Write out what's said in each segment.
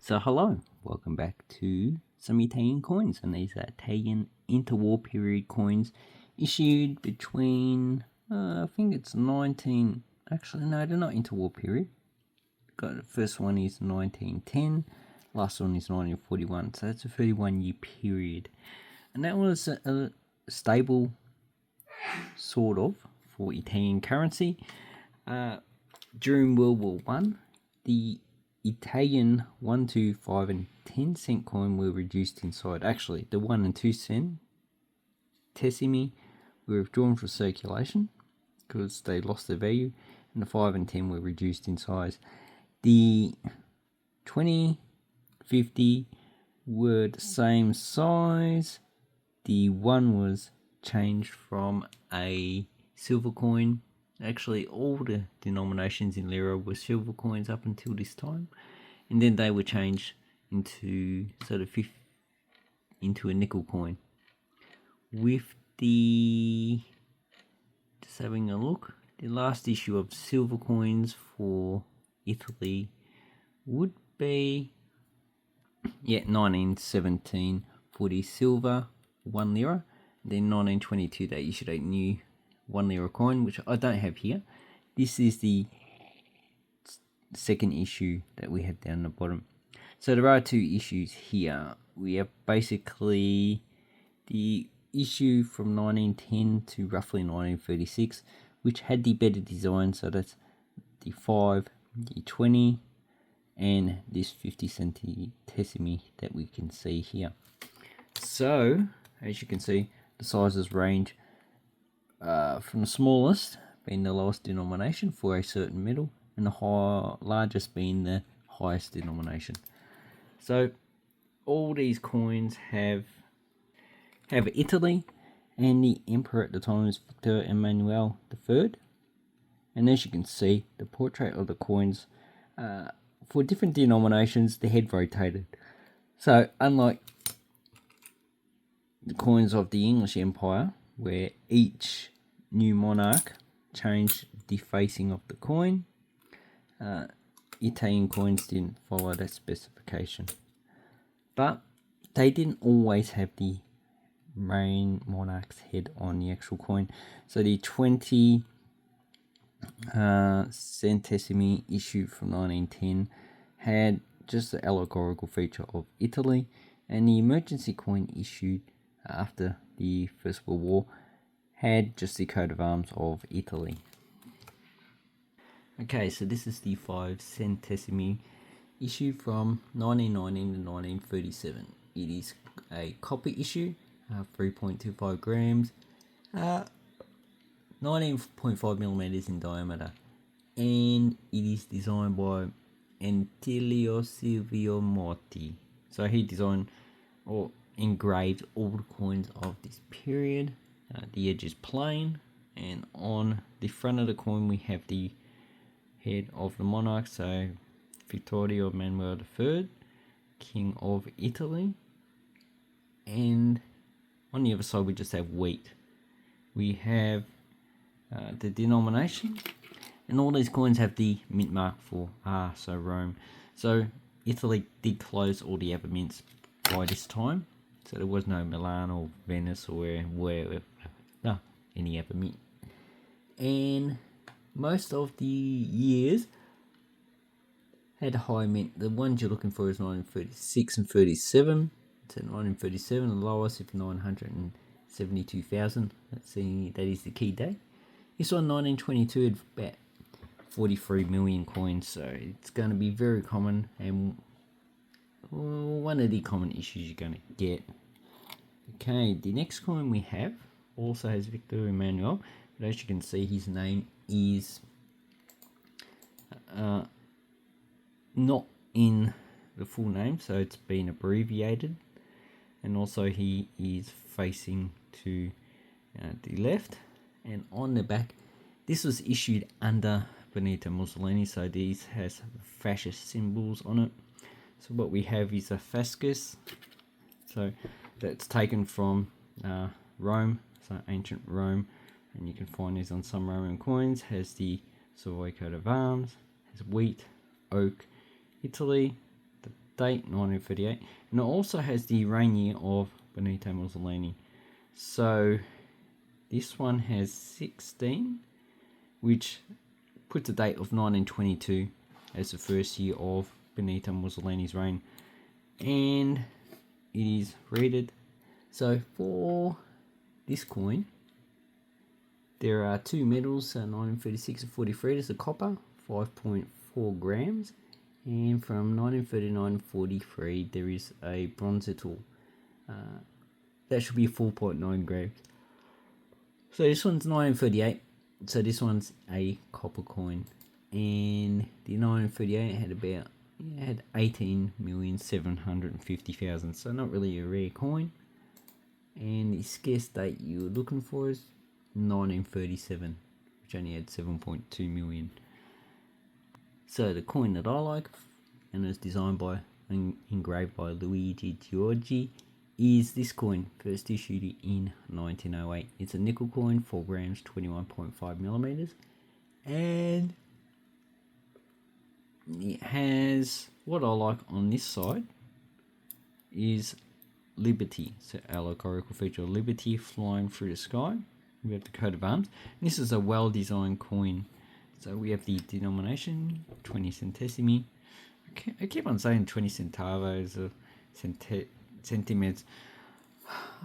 So hello, welcome back to some Italian coins, and these are Italian interwar period coins issued between I think it's 19. Actually, no, they're not interwar period. Got the first one is 1910, last one is 1941. So that's a 31-year period, and that was a stable sort of for Italian currency. During World War One, the Italian 1, 2, 5 and 10 cent coin were reduced in size. Actually, the 1 and 2 centesimi were withdrawn from circulation because they lost their value, and the 5 and 10 were reduced in size. The 20, 50 were the same size. The 1 was changed from a silver coin. Actually, all the denominations in lira were silver coins up until this time, and then they were changed into into a nickel coin. With the just having a look, the last issue of silver coins for Italy would be 1917 for the silver 1 lira. Then 1922 they issued a new 1 lira coin, which I don't have here. This is the second issue that we have down the bottom. So there are two issues here. We have basically the issue from 1910 to roughly 1936, which had the better design. So that's the 5, the 20, and this 50 centesimi that we can see here. So as you can see, the sizes range from the smallest being the lowest denomination for a certain metal, and the largest being the highest denomination. So all these coins have Italy, and the emperor at the time was Victor Emmanuel III. And as you can see, the portrait of the coins for different denominations, the head rotated. So unlike the coins of the English Empire, where each new monarch changed the facing of the coin, Italian coins didn't follow that specification. But they didn't always have the main monarch's head on the actual coin. So the 20 centesimi issued from 1910 had just the allegorical feature of Italy, and the emergency coin issued after the First World War had just the coat of arms of Italy. Okay, so this is the 5 centesimi issued from 1919 to 1937. It is a copper issue, 3.25 grams, 19.5 millimeters in diameter, and it is designed by Antilio Silvio Morti. So he designed or engraved all the coins of this period. The edge is plain, and on the front of the coin we have the head of the monarch, so Vittorio Emanuele III, King of Italy. And on the other side we just have wheat. We have the denomination, and all these coins have the mint mark for so Rome. So Italy did close all the other mints by this time, so there was no Milan or Venice or any other mint. And most of the years had a high mint. The ones you're looking for is 1936 and 37. So 1937, the lowest is 972,000. That is the key date. This one, 1922, had about 43 million coins. So it's going to be very common, and one of the common issues you're going to get. Okay, the next coin we have also has Victor Emmanuel, but as you can see, his name is not in the full name, so it's been abbreviated, and also he is facing to the left. And on the back, this was issued under Benito Mussolini, so these has fascist symbols on it. So what we have is a fasces, so that's taken from Rome, so ancient Rome, and you can find these on some Roman coins. Has the Savoy coat of arms, has wheat, oak, Italy, the date 1938, and it also has the reign year of Benito Mussolini. So this one has 16, which puts a date of 1922 as the first year of Benito Mussolini's reign, and it is rated. So for this coin, there are two metals, 1936 and 43. There's a copper, 5.4 grams, and from 1939 and 43 there is a bronzetal. That should be 4.9 grams. So this one's 1938. So this one's a copper coin, and the 1938 had 18,750,000. So not really a rare coin. And the scarce date you were looking for is 1937, which only had 7.2 million. So the coin that I like, and it's designed by and engraved by Luigi Giorgi, is this coin, first issued in 1908. It's a nickel coin, 4 grams, 21.5 millimeters, and it has, what I like on this side is Liberty, so allegorical feature of Liberty flying through the sky. We have the coat of arms. And this is a well-designed coin. So we have the denomination, 20 centesimi. I keep on saying 20 centavos or centimeters.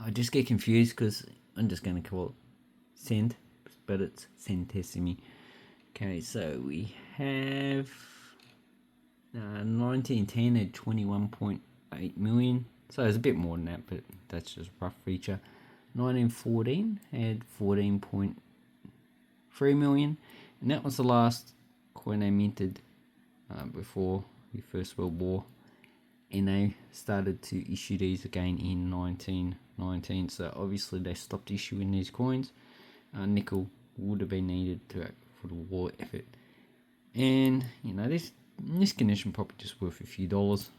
I just get confused because I'm just going to call it cent, but it's centesimi. Okay, so we have 1910 at 21.8 million. So it's a bit more than that, but that's just rough feature. 1914 had 14.3 million, and that was the last coin they minted before the First World War. And they started to issue these again in 1919. So obviously they stopped issuing these coins. Nickel would have been needed for the war effort, and this in this condition probably just worth a few dollars.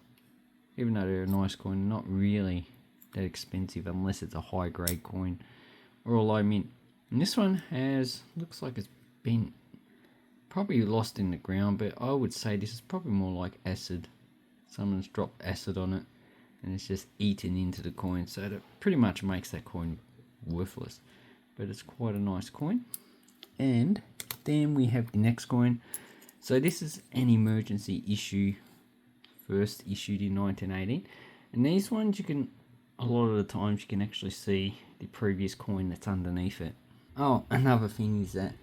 Even though they're a nice coin, not really that expensive unless it's a high grade coin or a low mint. And this one looks like it's been probably lost in the ground, but I would say this is probably more like acid. Someone's dropped acid on it and it's just eaten into the coin, so that pretty much makes that coin worthless. But it's quite a nice coin. And then we have the next coin. So this is an emergency issue, first issued in 1918, and these ones a lot of the times you can actually see the previous coin that's underneath it. Oh, another thing is that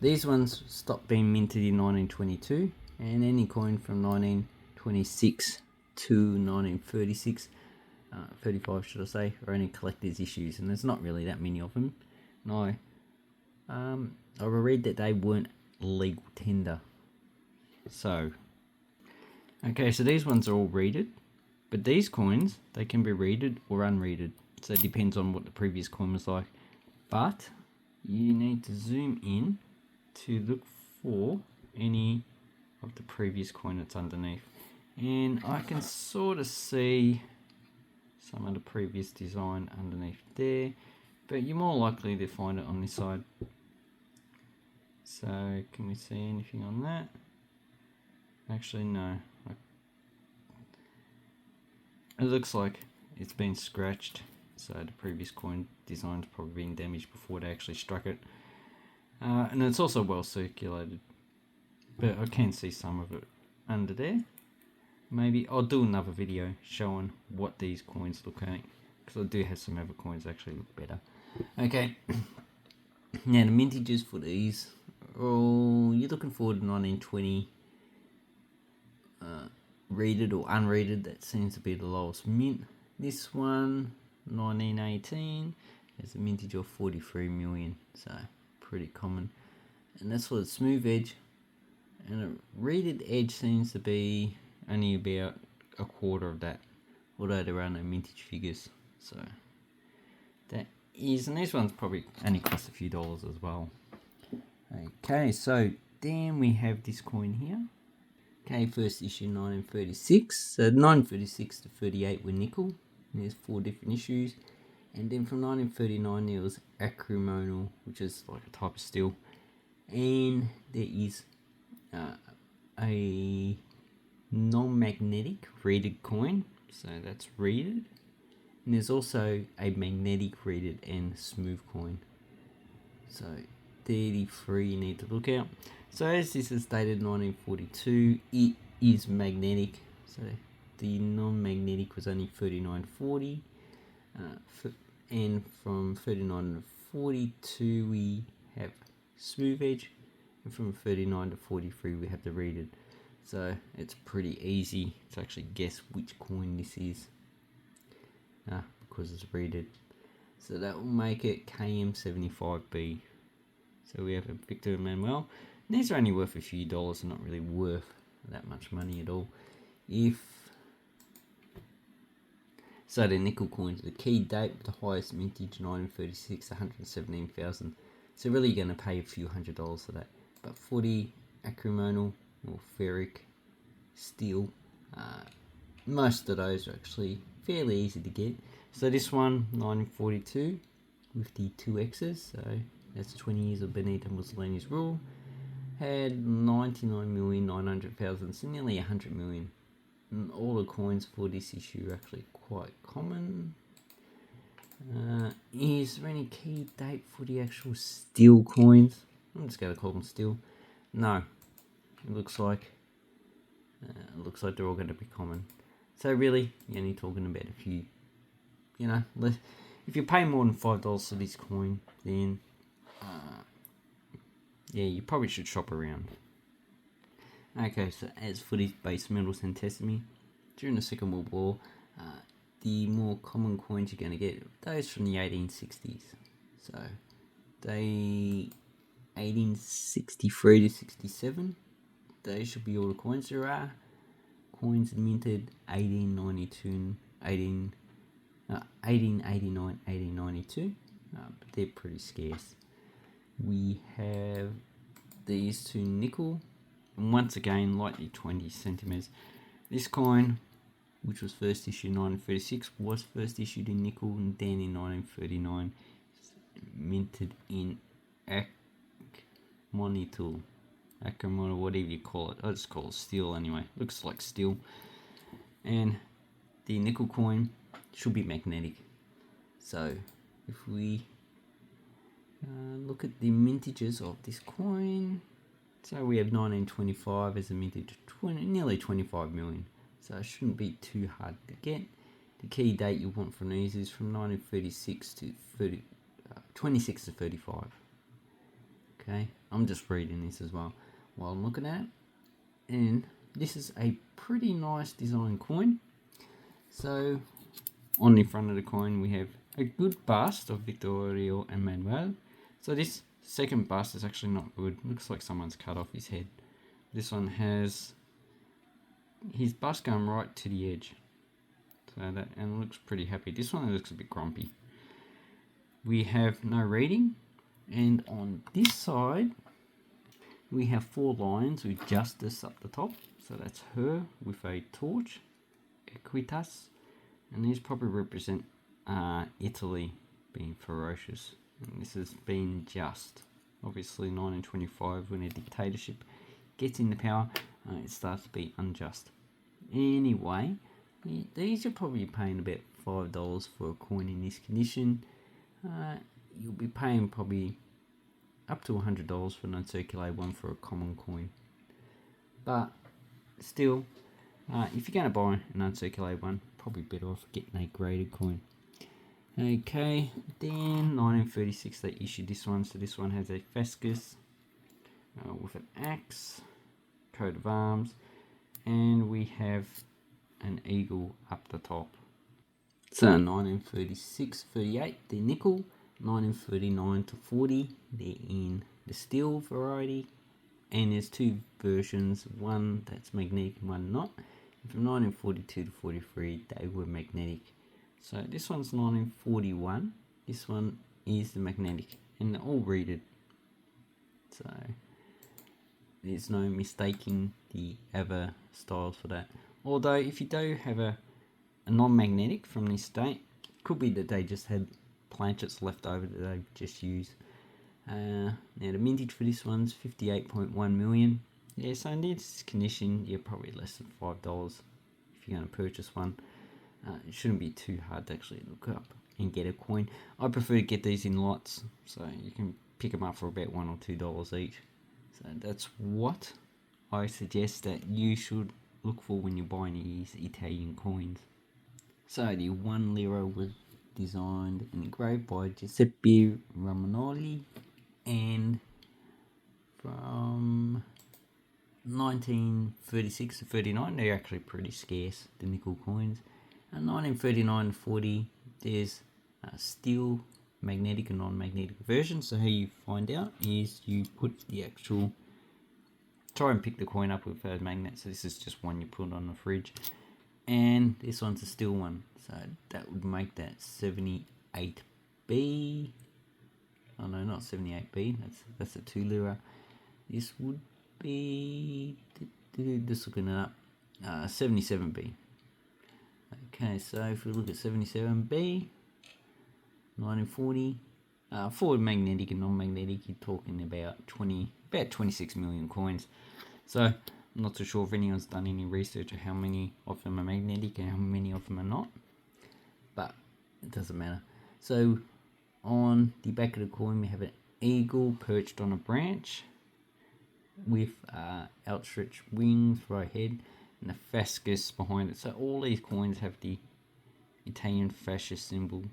these ones stopped being minted in 1922, and any coin from 1926 to 1936, 35 should I say, are only collector's issues, and there's not really that many of them. No, I read that they weren't legal tender. So okay, so these ones are all reeded, but these coins, they can be reeded or unreeded. So it depends on what the previous coin was like. But you need to zoom in to look for any of the previous coin that's underneath. And I can sort of see some of the previous design underneath there, but you're more likely to find it on this side. So can we see anything on that? Actually, no. It looks like it's been scratched, so the previous coin design's probably been damaged before they actually struck it. And it's also well circulated, but I can see some of it under there. Maybe I'll do another video showing what these coins look like, because I do have some other coins that actually look better. Okay, now the mintages for these, you're looking forward to 1920. Reeded or unreeded, that seems to be the lowest mint. This one, 1918, has a mintage of 43 million, so pretty common. And that's for the smooth edge, and a reeded edge seems to be only about a quarter of that, although there are no mintage figures. So that is, and this one's probably only cost a few dollars as well. Okay, so then we have this coin here. Okay, first issue 1936. So 1936 to 38 were nickel. There's 4 different issues. And then from 1939 there was acrymonal, which is like a type of steel. And there is a non-magnetic reeded coin, so that's reeded. And there's also a magnetic reeded and smooth coin. So 33 you need to look out. So as this is dated 1942, it is magnetic. So the non-magnetic was only 39.40, and from 39 to 42 we have smooth edge, and from 39 to 43 we have the reeded. So it's pretty easy to actually guess which coin this is, because it's reeded. So that will make it KM75B. So we have a Victor Emmanuel. And these are only worth a few dollars and not really worth that much money at all. So the nickel coins, the key date with the highest mintage 1936, 117,000. So really you're going to pay a few $100s for that. But 40 acromonal or ferric steel, most of those are actually fairly easy to get. So this one 1942 with the 2X's, so that's 20 years of Benito Mussolini's rule, had 99,900,000, so nearly 100 million. And all the coins for this issue are actually quite common. Is there any key date for the actual steel coins? I'm just going to call them steel. No, it looks like they're all going to be common. So really, you're only talking about a few. If you pay more than $5 for this coin, then you probably should shop around. Okay, so as for these base metals and testimony, during the Second World War, the more common coins you're going to get, those from the 1860s. So they 1863 to 67, those should be all the coins. There are coins minted 1892, 1889, 1892, but they're pretty scarce. We have these two nickel, and once again lightly 20 centimeters. This coin, which was first issued in 1936, was first issued in nickel, and then in 1939 minted in acromonital, whatever you call it. I just call it steel anyway. Looks like steel. And the nickel coin should be magnetic. So if we look at the mintages of this coin, so we have 1925 as a mintage, nearly 25 million. So it shouldn't be too hard to get. The key date you want from these is from 1936 to 26 to 35. Okay, I'm just reading this as well while I'm looking at it. And this is a pretty nice design coin. So on the front of the coin we have a good bust of Victor Emmanuel. So this second bust is actually not good. Looks like someone's cut off his head. This one has his bust going right to the edge. So that, and looks pretty happy. This one looks a bit grumpy. We have no reading, and on this side we have 4 lines with Justice up the top. So that's her with a torch, Equitas, and these probably represent Italy being ferocious. And this has been just. Obviously 1925, when a dictatorship gets into power, it starts to be unjust. Anyway, these are probably paying about $5 for a coin in this condition. You'll be paying probably up to $100 for an uncirculated one for a common coin. But still, if you're going to buy an uncirculated one, probably better off getting a graded coin. Okay, then 1936 they issued this one. So this one has a Fascus with an axe, coat of arms, and we have an eagle up the top. So 1936-38 the nickel, 1939 to 40 they're in the steel variety, and there's 2 versions, one that's magnetic and one not. And from 1942 to 43 they were magnetic. So this one's 1941, this one is the magnetic, and they're all reeded. So there's no mistaking the other styles for that. Although if you do have a non-magnetic from this date, it could be that they just had planchets left over that they've just used. Now the mintage for this one's 58.1 million. Yeah, so in this condition, you're probably less than $5 if you're going to purchase one. It shouldn't be too hard to actually look up and get a coin. I prefer to get these in lots, so you can pick them up for about $1 or $2 each. So that's what I suggest that you should look for when you're buying these Italian coins. So the 1 lira was designed and engraved by Giuseppe Romanoli, and from 1936 to 39, they're actually pretty scarce, the nickel coins. And 1939 to 40, there's a steel magnetic and non-magnetic version. So how you find out is you put the actual, try and pick the coin up with a magnet. So this is just one you put on the fridge, and this one's a steel one. So that would make that 78B. Oh no, not 78B. That's a 2 lira. This would be, just looking it up, 77B. Okay, so if we look at 77B, 1940, for magnetic and non-magnetic, you're talking about 26 million coins. So I'm not too sure if anyone's done any research of how many of them are magnetic and how many of them are not, but it doesn't matter. So on the back of the coin, we have an eagle perched on a branch with outstretched wings for a head and a fasces behind it. So all these coins have the Italian fascist symbol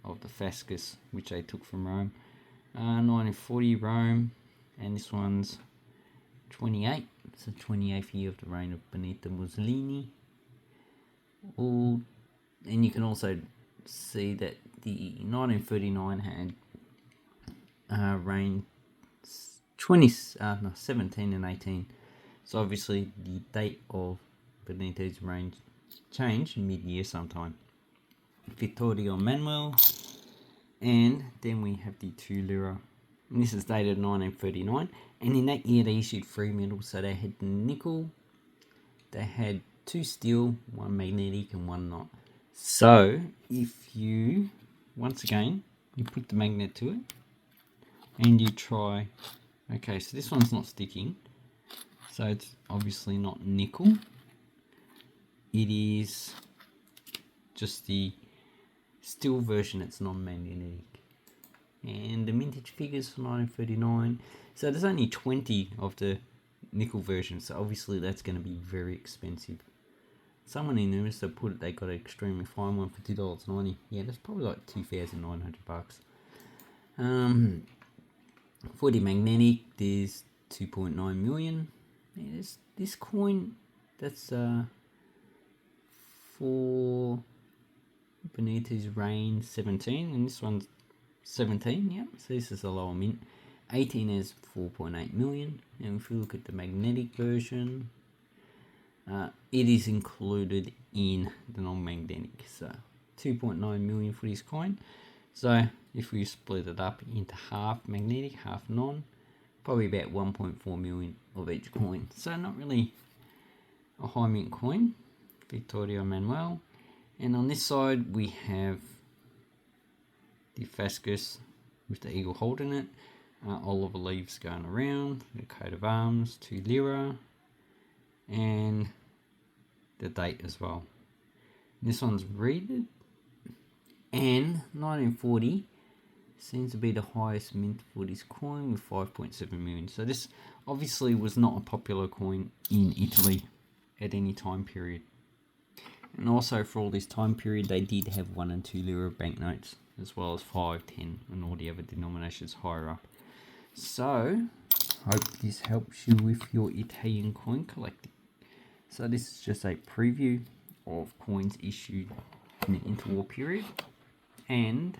of the fasces, which they took from Rome. 1940 Rome, and this one's 28. It's the 28th year of the reign of Benito Mussolini. And you can also see that the 1939 had reigned 17 and 18. So obviously the date of Benito's reign changed mid-year sometime. Vittorio Emanuele, and then we have the 2 lira. And this is dated 1939, and in that year they issued 3 medals. So they had nickel, they had 2 steel, 1 magnetic and 1 not. So if you, once again, you put the magnet to it and you try, okay, so this one's not sticking, so it's obviously not nickel. It is just the steel version that's non-magnetic. And the mintage figures for 1939. So there's only 20 of the nickel version, so obviously that's going to be very expensive. Someone in the Insta put it, they got an extremely fine one for $2.90. Yeah, that's probably like $2,900. For the magnetic, there's 2.9 million. Yeah, this coin, that's for Benito's reign 17, and this one's 17, yeah, so this is a lower mint. 18 is 4.8 million, and if you look at the magnetic version, it is included in the non-magnetic, so 2.9 million for this coin. So if we split it up into half magnetic, half non, probably about 1.4 million of each coin. So not really a high mint coin. Vittorio Emanuele. And on this side we have the fasces with the eagle holding it, olive leaves going around, the coat of arms, 2 lira, and the date as well. This one's reeded, and 1940 seems to be the highest mint for this coin with 5.7 million. So this obviously was not a popular coin in Italy at any time period. And also for all this time period, they did have 1 and 2 lira banknotes, as well as 5, 10, and all the other denominations higher up. So, hope this helps you with your Italian coin collecting. So this is just a preview of coins issued in the interwar period, and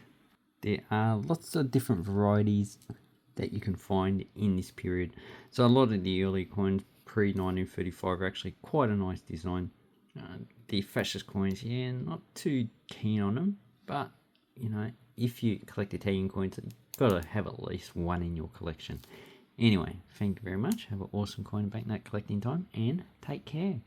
there are lots of different varieties that you can find in this period. So a lot of the early coins pre-1935 are actually quite a nice design. The fascist coins, yeah, not too keen on them, but you know, if you collect Italian coins, you've got to have at least one in your collection. Anyway, thank you very much. Have an awesome coin and banknote collecting time, and take care.